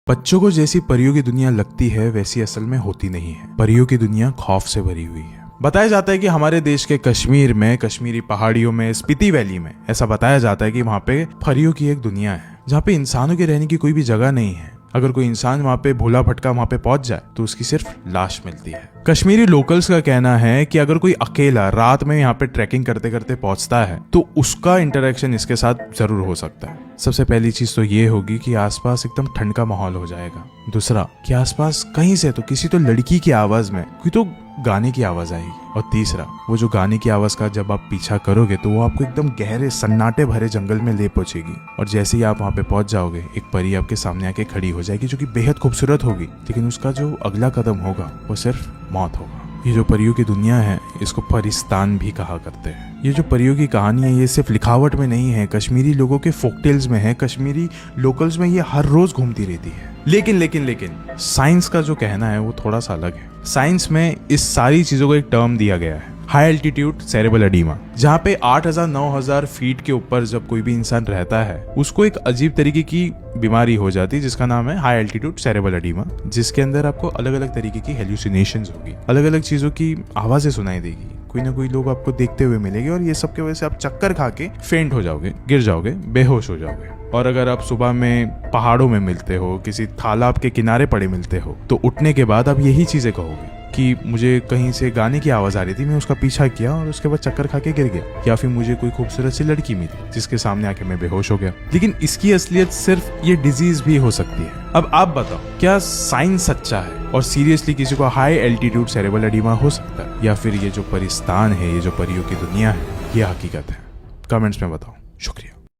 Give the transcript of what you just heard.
बच्चों को जैसी परियों की दुनिया लगती है वैसी असल में होती नहीं है। परियों की दुनिया खौफ से भरी हुई है। बताया जाता है कि हमारे देश के कश्मीर में, कश्मीरी पहाड़ियों में, स्पीति वैली में ऐसा बताया जाता है कि वहाँ पे परियों की एक दुनिया है जहाँ पे इंसानों के रहने की कोई भी जगह नहीं है। अगर कोई इंसान वहाँ पे भूला भटका वहाँ पे पहुंच जाए तो उसकी सिर्फ लाश मिलती है। कश्मीरी लोकल्स का कहना है कि अगर कोई अकेला रात में यहाँ पे ट्रैकिंग करते करते पहुंचता है तो उसका इंटरेक्शन इसके साथ जरूर हो सकता है। सबसे पहली चीज तो ये होगी कि आसपास एकदम ठंड का माहौल हो जाएगा। दूसरा कि आसपास कहीं से तो किसी तो लड़की की आवाज में कोई तो गाने की आवाज आएगी। और तीसरा वो जो गाने की आवाज का जब आप पीछा करोगे तो वो आपको एकदम गहरे सन्नाटे भरे जंगल में ले पहुंचेगी। और जैसे ही आप वहाँ पे पहुंच जाओगे एक परी आपके सामने आके खड़ी हो जाएगी जो कि बेहद खूबसूरत होगी, लेकिन उसका जो अगला कदम होगा वो सिर्फ मौत होगा। ये जो परियों की दुनिया है इसको परिस्तान भी कहा करते हैं। ये जो परियों की कहानी है ये सिर्फ लिखावट में नहीं है, कश्मीरी लोगों के फोकटेल्स में है, कश्मीरी लोकल्स में ये हर रोज घूमती रहती है। लेकिन साइंस का जो कहना है वो थोड़ा सा अलग है। साइंस में इस सारी चीजों को एक टर्म दिया गया है, हाई एल्टीट्यूड सेरेब्रल एडीमा, जहाँ पे 8,000-9,000 फीट के ऊपर जब कोई भी इंसान रहता है उसको एक अजीब तरीके की बीमारी हो जाती है जिसका नाम है हाई एल्टीट्यूड सेरेब्रल एडीमा, जिसके अंदर आपको अलग अलग तरीके की हेल्यूसिनेशंस होगी, अलग अलग चीजों की आवाजें सुनाई देगी, कोई ना कोई लोग आपको देखते हुए मिलेंगे और ये सब की वजह से आप चक्कर खा के फेंट हो जाओगे, गिर जाओगे, बेहोश हो जाओगे। और अगर आप सुबह में पहाड़ों में मिलते हो, किसी तालाब के किनारे पड़े मिलते हो तो उठने के बाद आप यही चीजें कहोगे कि मुझे कहीं से गाने की आवाज आ रही थी, मैं उसका पीछा किया और उसके बाद चक्कर खा के गिर गया, या फिर मुझे कोई खूबसूरत सी लड़की मिली जिसके सामने आके मैं बेहोश हो गया। लेकिन इसकी असलियत सिर्फ ये डिजीज भी हो सकती है। अब आप बताओ क्या साइंस सच्चा है और सीरियसली किसी को हाई एल्टीट्यूड सेरेब्रल एडीमा हो सकता है, या फिर ये जो परिस्तान है, ये जो परियों की दुनिया है, ये हकीकत है? कमेंट्स में बताओ। शुक्रिया।